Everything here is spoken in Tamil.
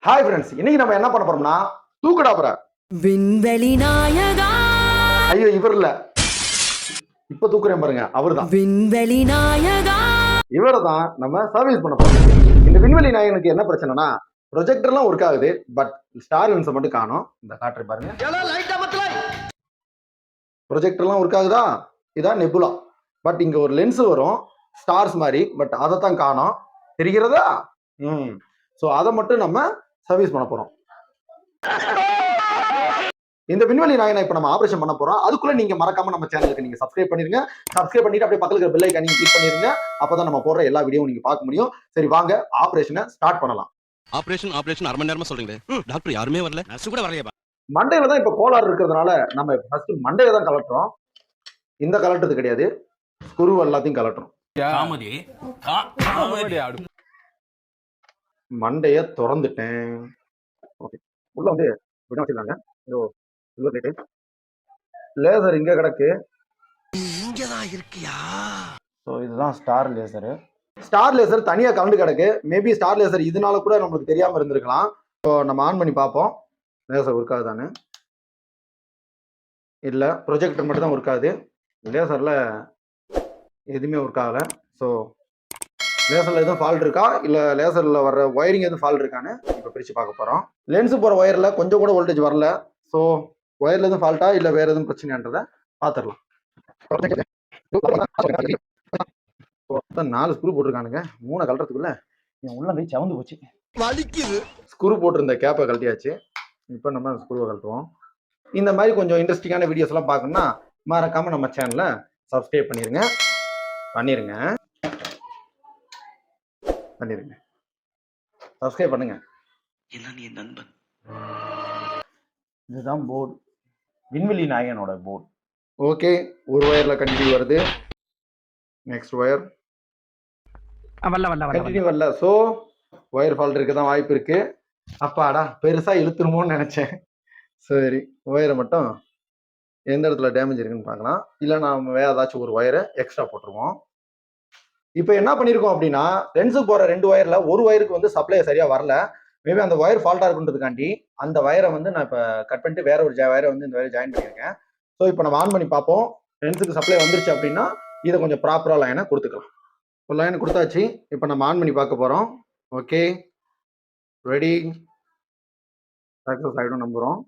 ஹாய் ஃப்ரெண்ட்ஸ், இன்னைக்கு நம்ம என்ன பண்ண போறோம்னா தூக்குடா போற விண்வெளி நாயகா. ஐயோ இவர் இல்ல, இப்ப தூக்குறேன் பாருங்க, அவர்தான் விண்வெளி நாயகா. இவரை தான் நம்ம சர்வீஸ் பண்ண போறோம். இந்த விண்வெளி நாயகனுக்கு என்ன பிரச்சனைனா ப்ரொஜெக்டர்லாம் ஒர்க் ஆகுது, பட் ஸ்டார் லென்ஸை மட்டும் காணும். இந்த காட்டுற பாருங்க, ப்ரொஜெக்டர்லாம் ஒர்க் ஆகுதா, இதான் நெபுலா. பட் இங்க ஒரு லென்ஸ் வரும் ஸ்டார்ஸ் மாதிரி, பட் அதை தான் காணோம். தெரிகிறதா? ஸோ அதை மட்டும் நம்ம சர்வீஸ் பண்ண போறோம். இந்த விண்வெளி நாயனை இப்ப நம்ம ஆபரேஷன் பண்ண போறோம். அதுக்குள்ள நீங்க மறக்காம நம்ம சேனலுக்கு நீங்க சப்ஸ்கிரைப் பண்ணிருங்க. சப்ஸ்கிரைப் பண்ணிட்டு அப்படியே பக்கத்துல இருக்க பெல் ஐகானை கிளிக் பண்ணிருங்க. அப்பதான் நம்ம போடுற எல்லா வீடியோவும் நீங்க பார்க்க முடியும். சரி வாங்க ஆபரேஷனை ஸ்டார்ட் பண்ணலாம். ஆபரேஷன் அரை மணி நேரமா சொல்றீங்களே, டாக்டர் யாருமே வரல, நர்ஸ் கூட வரலையா? மண்டையில தான் இப்ப கோளாறு இருக்கிறதுனால நம்ம ஃபர்ஸ்ட் மண்டையில தான் கலட்டுறோம். இந்த கலட்டுறது கிடையாது, ஸ்க்ரூ எல்லாத்தையும் கலட்டுறோம். மண்டைய திறந்துட்டேன். ஓகே, உள்ள வந்து விட வச்சிருக்காங்க. இதோ சில்வர் பிளேட், லேசர் இங்க கிடக்கு. இங்கதான் இருக்கியா? ஸோ இதுதான் ஸ்டார் லேசரு. ஸ்டார் லேசர் தனியா கலந்து கிடக்கு. மேபி ஸ்டார் லேசர் இதனால கூட நம்மளுக்கு தெரியாம இருந்திருக்கலாம். ஸோ நம்ம ஆன் பண்ணி பார்ப்போம், லேசர் ஒர்க் ஆகுதானு. இல்லை, ப்ரொஜெக்டர் மட்டும் தான் ஒர்க் ஆகுது, லேசர்ல எதுவுமே ஒர்க் ஆகலை. ஸோ லேசர்ல எதுவும் ஃபால்ட் இருக்கா, இல்லை லேசர்ல வர்ற ஒயரிங் எதுவும் ஃபால்ட் இருக்கான்னு இப்போ பிரித்து பார்க்க போகிறோம். லென்ஸு போகிற ஒயரில் கொஞ்சம் கூட வோல்டேஜ் வரல. ஸோ ஒயர்ல எதுவும் ஃபால்ட்டா இல்லை வேற எதுவும் பிரச்சனைன்றதை பார்த்துடலாம். 4 ஸ்க்ரூ போட்டிருக்கானுங்க. 3 கலட்டுறதுக்குள்ள என் உள்ள போய் சவந்து போச்சு, வலிக்குது. ஸ்க்ரூ போட்டிருந்த கேப்பை கழட்டியாச்சு. இப்போ நம்ம ஸ்க்ரூவை கழட்டுவோம். இந்த மாதிரி கொஞ்சம் இன்ட்ரெஸ்டிங்கான வீடியோஸ் எல்லாம் பார்க்கணும்னா மறக்காம நம்ம சேனலை சப்ஸ்கிரைப் பண்ணிருங்க. சப்ஸ்கிரைப் பண்ணுங்க. நண்பன். இதுதான் போர்டு, விண்வெளி நாயகனோட போர்டு. ஓகே, ஒரு ஒயர்ல கண்டினியூ வருது, நெக்ஸ்ட் ஒயர் கண்டினியூ வரல. ஸோ ஒயர் ஃபால்ட் இருக்க தான் வாய்ப்பு இருக்கு. அப்பாடா, பெருசா இழுத்துருமோன்னு நினைச்சேன். சரி, ஒயரை மட்டும் எந்த இடத்துல டேமேஜ் இருக்குன்னு பார்க்கலாம். இல்லை நம்ம வேற ஏதாச்சும் ஒரு ஒயரை எக்ஸ்ட்ரா போட்டுருவோம். இப்போ என்ன பண்ணியிருக்கோம் அப்படின்னா, லென்ஸுக்கு போகிற 2 ஒயரில் ஒரு ஒயருக்கு வந்து சப்ளை சரியாக வரல. மேபி அந்த ஒயர் ஃபால்ட்டாக இருக்குன்றதுக்காண்டி அந்த ஒயரை வந்து நான் இப்போ கட் பண்ணிட்டு வேற ஒரு ஒயரை வந்து இந்த ஒயரை ஜாயின் பண்ணியிருக்கேன். ஸோ இப்போ நம்ம ஆன் பண்ணி பார்ப்போம். லென்ஸுக்கு சப்ளை வந்துருச்சு அப்படின்னா இதை கொஞ்சம் ப்ராப்பராக லைனை கொடுத்துக்கலாம். ஒரு லைனை கொடுத்தாச்சு. இப்போ நம்ம ஆன் பண்ணி பார்க்க போகிறோம். ஓகே, ரெடி, சக்ஸஸ் ஆகிடும் நம்புகிறோம்.